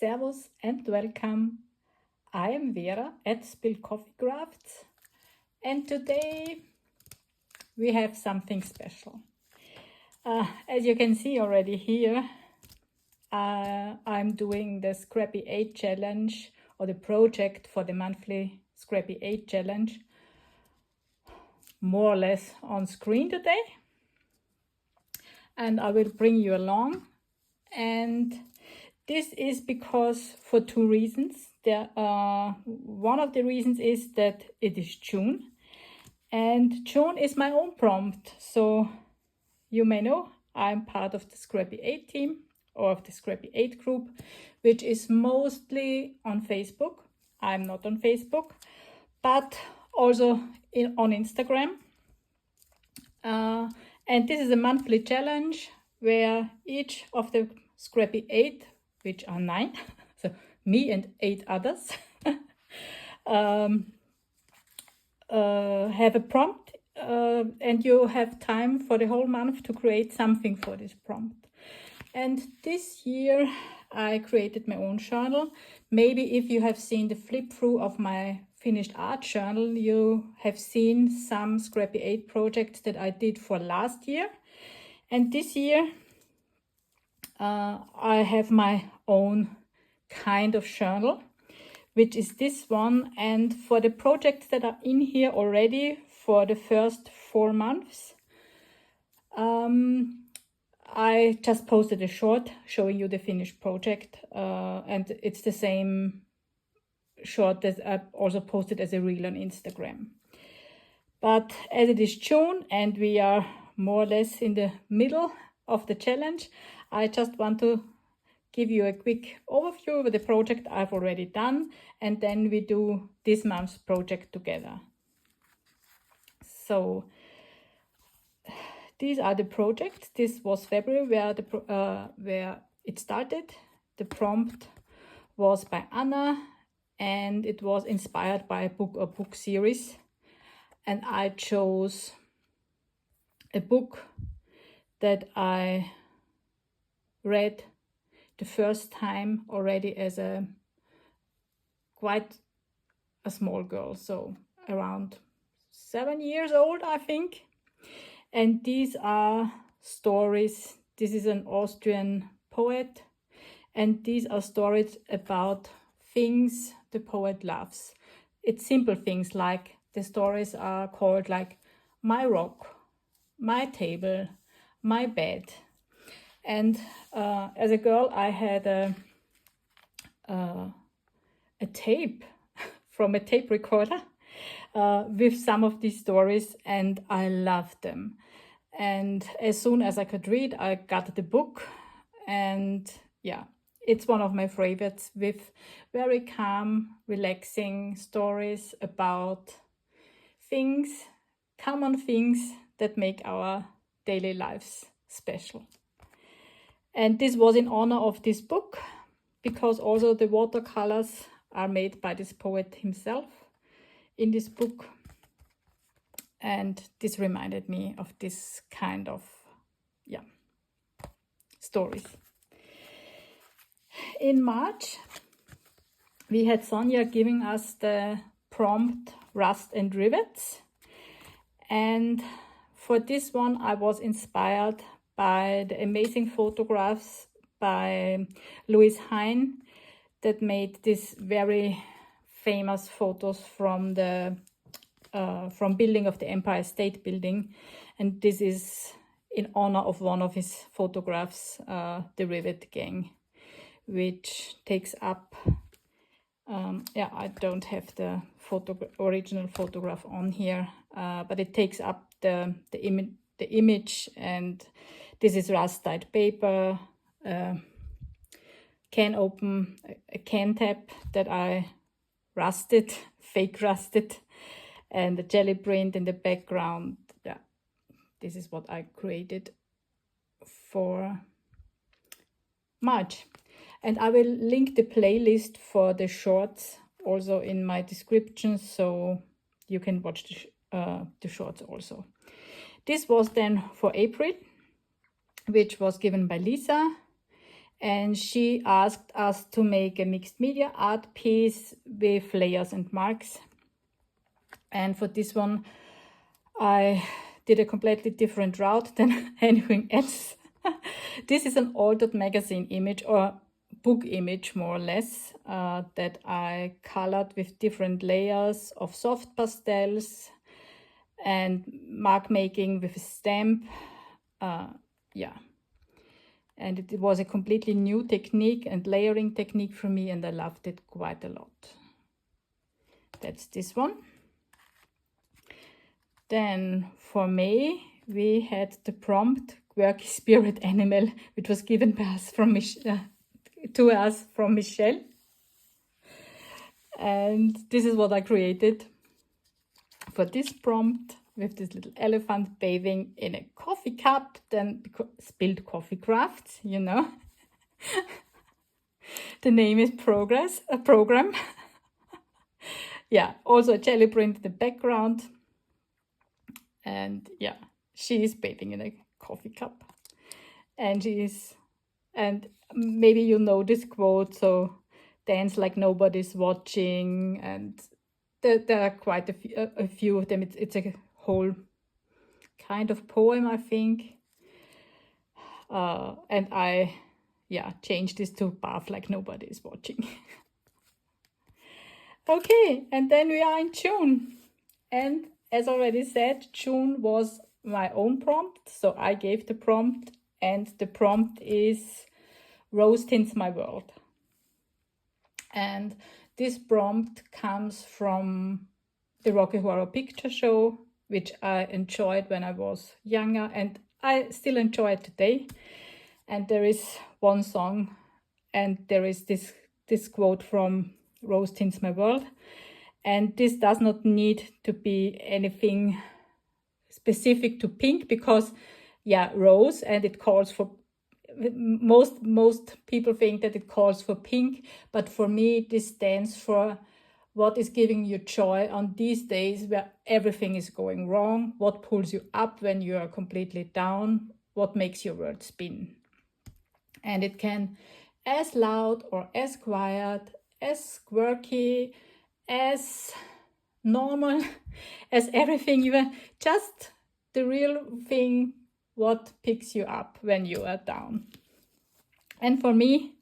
Servus and welcome. I am Vera at Spilled Coffee Crafts, and today we have something special. As you can see already here, I'm doing the Scrappy 8 challenge, or the project for the monthly Scrappy 8 challenge, more or less on screen today. And I will bring you along. And this is because for two reasons. One of the reasons is that it is June, and June is my own prompt. So you may know I'm part of the Scrappy 8 team, or of the Scrappy 8 group, which is mostly on Facebook. I'm not on Facebook, but also on Instagram. And this is a monthly challenge where each of the Scrappy 8, which are 9, so me and 8 others, have a prompt, and you have time for the whole month to create something for this prompt. And this year I created my own journal. Maybe if you have seen the flip through of my finished art journal, you have seen some Scrappy 8 projects that I did for last year. And this year I have my own kind of journal, which is this one. And for the projects that are in here already for the first 4 months, I just posted a short showing you the finished project, and it's the same short that I also posted as a reel on Instagram. But as it is June and we are more or less in the middle of the challenge, I just want to give you a quick overview of the project I've already done, and then we do this month's project together. So these are the projects. This was February where it started. The prompt was by Anna, and it was inspired by a book series. And I chose a book that I read the first time already as quite a small girl, so around 7 years old, I think. And these are stories. This is an Austrian poet, and these are stories about things the poet loves. It's simple things, like the stories are called like My Rock, My Table, My Bed. And as a girl, I had a tape from a tape recorder with some of these stories, and I loved them. And as soon as I could read, I got the book, and yeah, it's one of my favorites, with very calm, relaxing stories about things, common things that make our daily lives special. And this was in honor of this book, because also the watercolors are made by this poet himself in this book. And this reminded me of this kind of stories. In March, we had Sonia giving us the prompt Rust and Rivets. And for this one, I was inspired by the amazing photographs by Louise Hein that made these very famous photos from the building of the Empire State Building. And this is in honor of one of his photographs, the Rivet Gang, which takes up, I don't have the original photograph on here, but it takes up the image, and this is rust-dyed paper, can open, a can tap that I rusted, fake rusted, and the jelly print in the background. Yeah, this is what I created for March. And I will link the playlist for the shorts also in my description, so you can watch the shorts also. This was then for April, which was given by Lisa. and she asked us to make a mixed media art piece with layers and marks. And for this one, I did a completely different route than anything else. This is an altered magazine image, or book image more or less, that I colored with different layers of soft pastels and mark making with a stamp. Yeah, and it was a completely new technique and layering technique for me, and I loved it quite a lot. That's this one. Then for May, we had the prompt quirky spirit animal, which was given by us from to us from Michelle. And this is what I created for this prompt, with this little elephant bathing in a coffee cup, then spilled coffee crafts, you know. The name is a program. Yeah, also a jelly print in the background. And yeah, she is bathing in a coffee cup. And and maybe you know this quote, so dance like nobody's watching, and there are quite a few of them. It's a whole kind of poem, I think. And I, changed this to bath like nobody is watching. Okay, and then we are in June. And as already said, June was my own prompt. So I gave the prompt, and the prompt is Rose Tints My World. And this prompt comes from the Rocky Horror Picture Show, which I enjoyed when I was younger, and I still enjoy it today. And there is one song, and there is this quote from Rose Tints My World. And this does not need to be anything specific to pink, because rose, and it calls for, most people think that it calls for pink, but for me this stands for what is giving you joy on these days where everything is going wrong, what pulls you up when you are completely down, what makes your world spin. And it can as loud or as quiet, as quirky, as normal, as everything, you are just the real thing, what picks you up when you are down. And for me,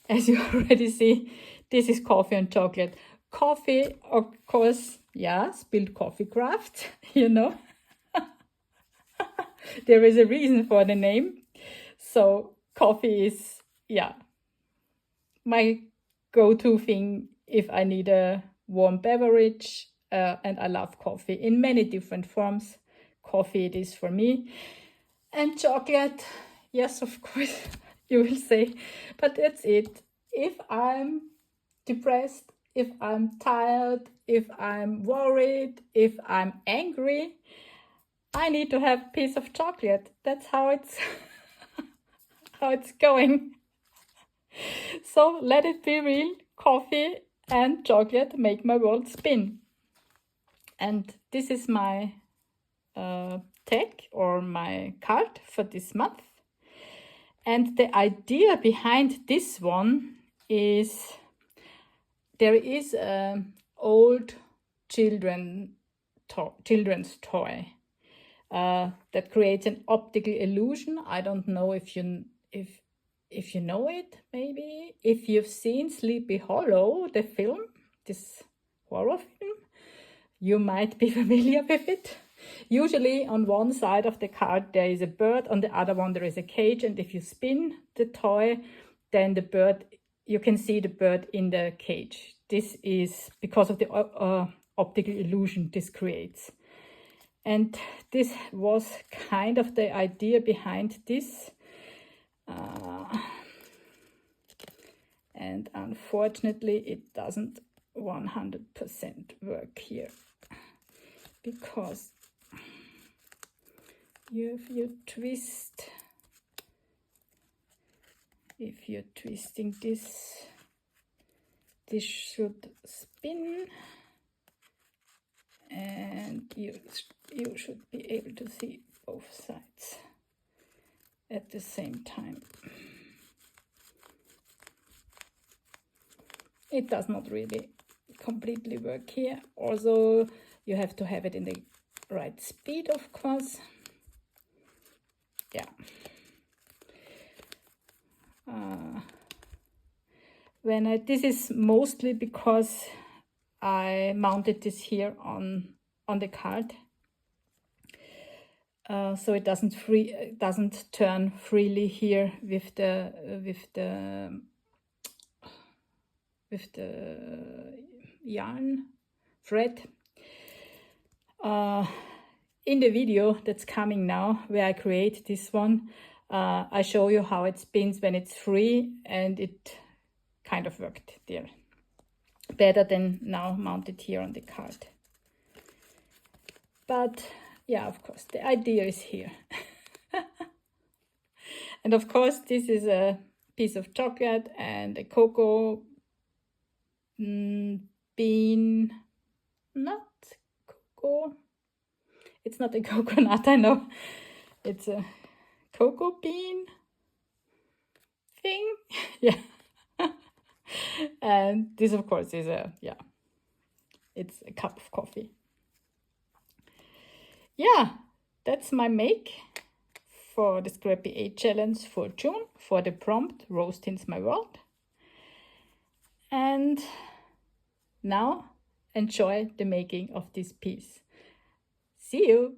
as you already see, this is coffee and chocolate. Coffee, of course, spilled coffee craft, you know. There is a reason for the name. So coffee is, my go-to thing if I need a warm beverage, and I love coffee in many different forms. Coffee it is for me. And chocolate, yes, of course, you will say, but that's it. If I'm depressed, if I'm tired, if I'm worried, if I'm angry, I need to have a piece of chocolate. That's how it's how it's going. So let it be real. Coffee and chocolate make my world spin. And this is my tag, or my card for this month. And the idea behind this one is, there is an old children's toy that creates an optical illusion. I don't know if you know it, maybe. If you've seen Sleepy Hollow, the film, this horror film, you might be familiar with it. Usually on one side of the card there is a bird, on the other one there is a cage, and if you spin the toy, then the bird, you can see the bird in the cage. This is because of the optical illusion this creates. And this was kind of the idea behind this. And unfortunately it doesn't 100% work here, because if you're twisting this should spin, and you should be able to see both sides at the same time. it does not really completely work here. Also, you have to have it in the right speed, of course. Yeah. This is mostly because I mounted this here on the card, so it doesn't turn freely here with the yarn thread. In the video that's coming now, where I create this one, I show you how it spins when it's free, and it kind of worked there better than now mounted here on the card. But yeah, of course, the idea is here. And of course, this is a piece of chocolate and a cocoa bean, not cocoa. It's not a coconut, I know. It's a cocoa bean thing. Yeah. And this, of course, is it's a cup of coffee. Yeah, that's my make for the Scrappy 8 challenge for June, for the prompt Rose Tints My World. And now enjoy the making of this piece. See you!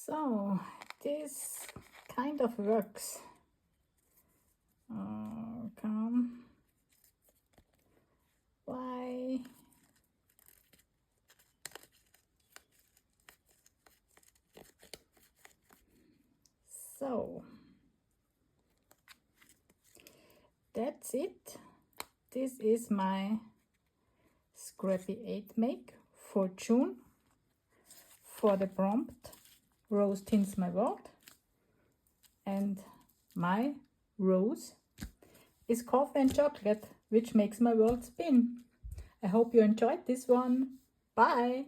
So this kind of works. Come. Why? So that's it. This is my Scrappy 8 make for June for the prompt Rose Tints My World, and my rose is coffee and chocolate, which makes my world spin. I hope you enjoyed this one. Bye!